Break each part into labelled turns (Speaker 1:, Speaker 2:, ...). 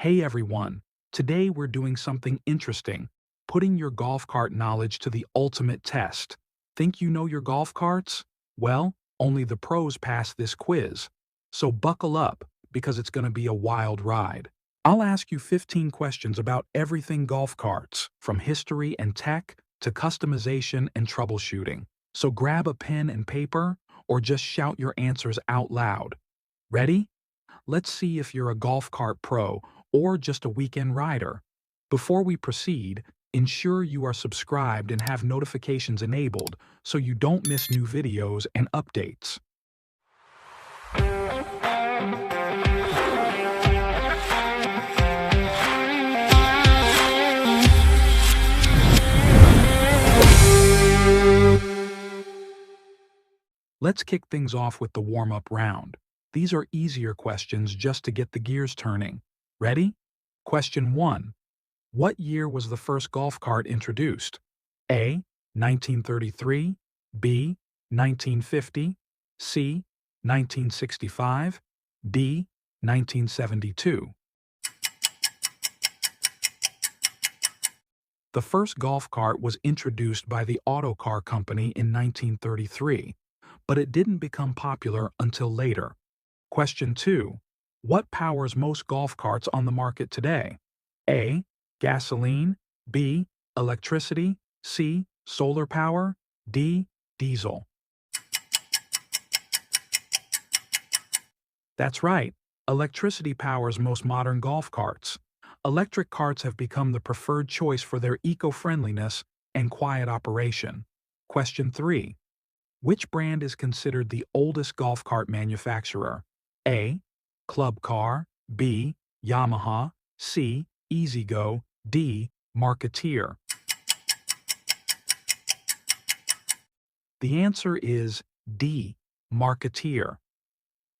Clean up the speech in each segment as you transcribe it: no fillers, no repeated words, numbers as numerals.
Speaker 1: Hey everyone, today we're doing something interesting, putting your golf cart knowledge to the ultimate test. Think you know your golf carts? Well, only the pros pass this quiz. So buckle up, because it's going to be a wild ride. I'll ask you 15 questions about everything golf carts, from history and tech to customization and troubleshooting. So grab a pen and paper, or just shout your answers out loud. Ready? Let's see if you're a golf cart pro or just a weekend rider. Before we proceed, ensure you are subscribed and have notifications enabled so you don't miss new videos and updates. Let's kick things off with the warm-up round. These are easier questions just to get the gears turning. Ready? Question 1. What year was the first golf cart introduced? A. 1933, B. 1950, C. 1965, D. 1972. The first golf cart was introduced by the auto car company in 1933, but it didn't become popular until later. Question 2. What powers most golf carts on the market today? A. Gasoline, B. Electricity, C. Solar power, D. Diesel. That's right, electricity powers most modern golf carts. Electric carts have become the preferred choice for their eco-friendliness and quiet operation. Question 3. Which brand is considered the oldest golf cart manufacturer? A. Club Car, B. Yamaha, C. E-Z-Go, D. Marketeer. The answer is D. Marketeer.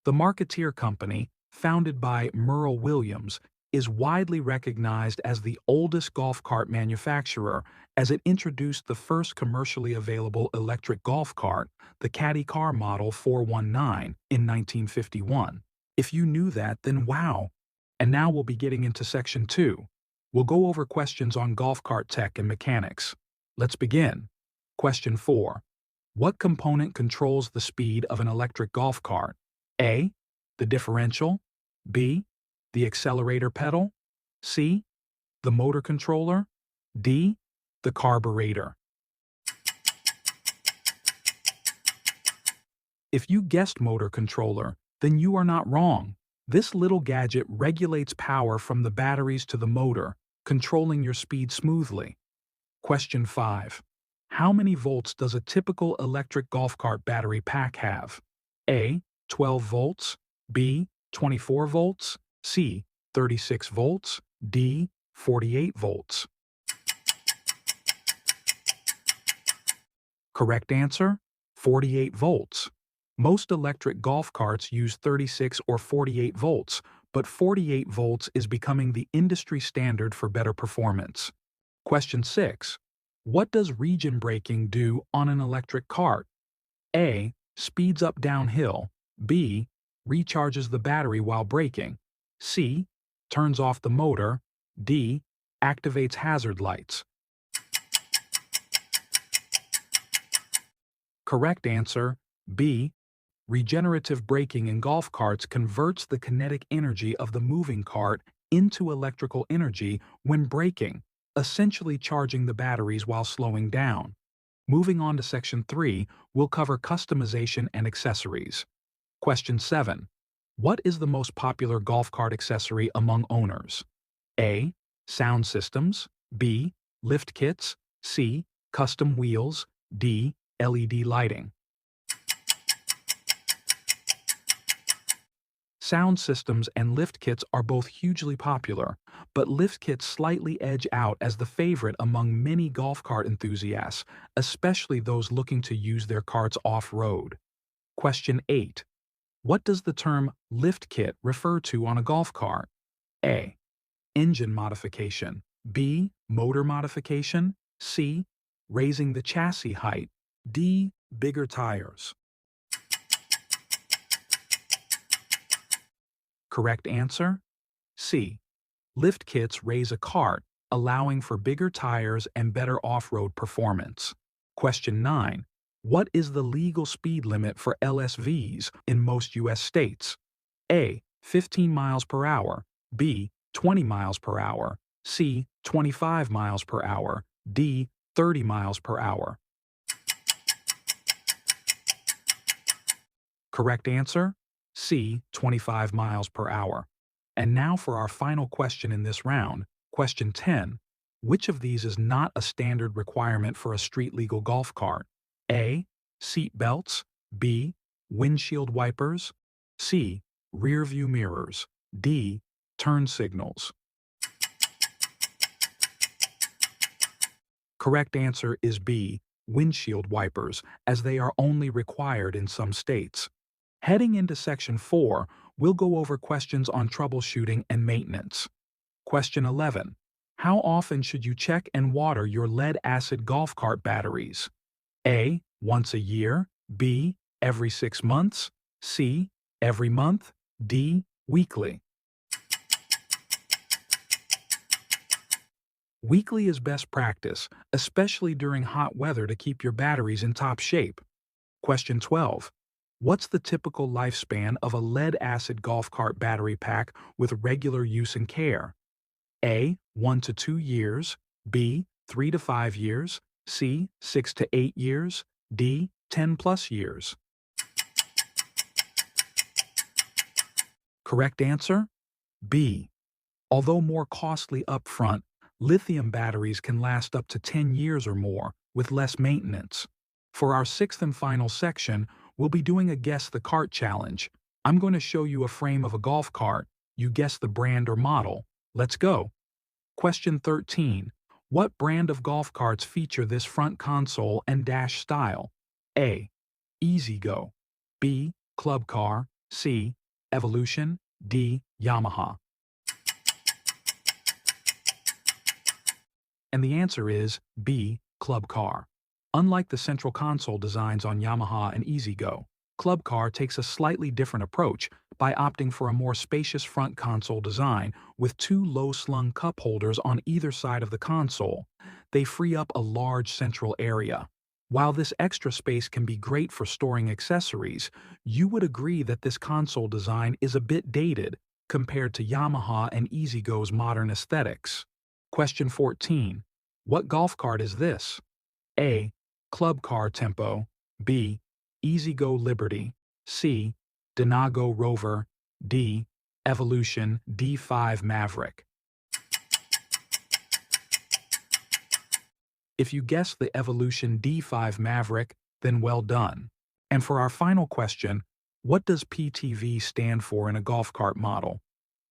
Speaker 1: The Marketeer Company, founded by Merle Williams, is widely recognized as the oldest golf cart manufacturer as it introduced the first commercially available electric golf cart, the Caddy Car Model 419, in 1951. If you knew that, then wow! And now we'll be getting into Section 2. We'll go over questions on golf cart tech and mechanics. Let's begin. Question 4. What component controls the speed of an electric golf cart? A. The differential, B. The accelerator pedal, C. The motor controller, D. The carburetor. If you guessed motor controller, then you are not wrong. This little gadget regulates power from the batteries to the motor, controlling your speed smoothly. Question 5. How many volts does a typical electric golf cart battery pack have? A. 12 volts, B. 24 volts, C. 36 volts, D. 48 volts. Correct answer? 48 volts. Most electric golf carts use 36 or 48 volts, but 48 volts is becoming the industry standard for better performance. Question 6. What does region braking do on an electric cart? A. Speeds up downhill, B. Recharges the battery while braking, C. Turns off the motor, D. Activates hazard lights. Correct answer, B. Regenerative braking in golf carts converts the kinetic energy of the moving cart into electrical energy when braking, essentially charging the batteries while slowing down. Moving on to Section 3, we'll cover customization and accessories. Question 7. What is the most popular golf cart accessory among owners? A. Sound systems, B. Lift kits, C. Custom wheels, D. LED lighting. Sound systems and lift kits are both hugely popular, but lift kits slightly edge out as the favorite among many golf cart enthusiasts, especially those looking to use their carts off-road. Question 8. What does the term lift kit refer to on a golf cart? A. Engine modification, B. Motor modification, C. Raising the chassis height, D. Bigger tires. Correct answer? C. Lift kits raise a cart, allowing for bigger tires and better off-road performance. Question 9. What is the legal speed limit for LSVs in most U.S. states? A. 15 miles per hour. B. 20 miles per hour. C. 25 miles per hour. D. 30 miles per hour. Correct answer? C. 25 miles per hour. And now for our final question in this round, question 10. Which of these is not a standard requirement for a street-legal golf cart? A. Seat belts. B. Windshield wipers. C. Rear-view mirrors. D. Turn signals. Correct answer is B. Windshield wipers, as they are only required in some states. Heading into Section 4, we'll go over questions on troubleshooting and maintenance. Question 11. How often should you check and water your lead-acid golf cart batteries? A. Once a year. B. Every 6 months. C. Every month. D. Weekly. Weekly is best practice, especially during hot weather to keep your batteries in top shape. Question 12. What's the typical lifespan of a lead-acid golf cart battery pack with regular use and care? A. 1 to 2 years. B. 3 to 5 years. C. 6 to 8 years. D. 10 plus years. Correct answer? B. Although more costly upfront, lithium batteries can last up to 10 years or more with less maintenance. For our sixth and final section, we'll be doing a Guess the Cart challenge. I'm going to show you a frame of a golf cart. You guess the brand or model. Let's go. Question 13. What brand of golf carts feature this front console and dash style? A. E-Z-Go. B. Club Car. C. Evolution. D. Yamaha. And the answer is B. Club Car. Unlike the central console designs on Yamaha and E-Z-Go, Club Car takes a slightly different approach by opting for a more spacious front console design with 2 low-slung cup holders on either side of the console. They free up a large central area. While this extra space can be great for storing accessories, you would agree that this console design is a bit dated compared to Yamaha and E-Z-Go's modern aesthetics. Question 14. What golf cart is this? A. Club Car Tempo. B. E-Z-Go Liberty. C. Denago Rover. D. Evolution D5 Maverick. If you guessed the Evolution D5 Maverick, then well done. And for our final question, what does PTV stand for in a golf cart model?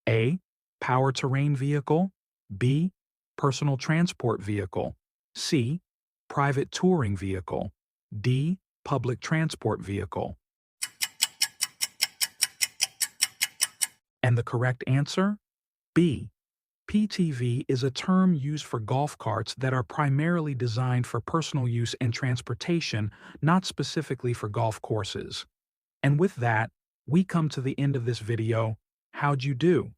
Speaker 1: A. Power Terrain Vehicle. B. Personal Transport Vehicle. C. Private Touring Vehicle. D. Public Transport Vehicle. And the correct answer? B. PTV is a term used for golf carts that are primarily designed for personal use and transportation, not specifically for golf courses. And with that, we come to the end of this video. How'd you do?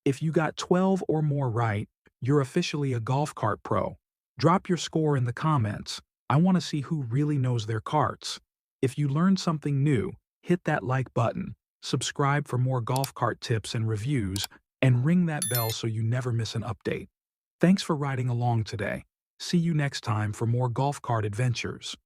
Speaker 1: If you got 12 or more right, you're officially a golf cart pro. Drop your score in the comments. I want to see who really knows their carts. If you learned something new, hit that like button, subscribe for more golf cart tips and reviews, and ring that bell so you never miss an update. Thanks for riding along today. See you next time for more golf cart adventures.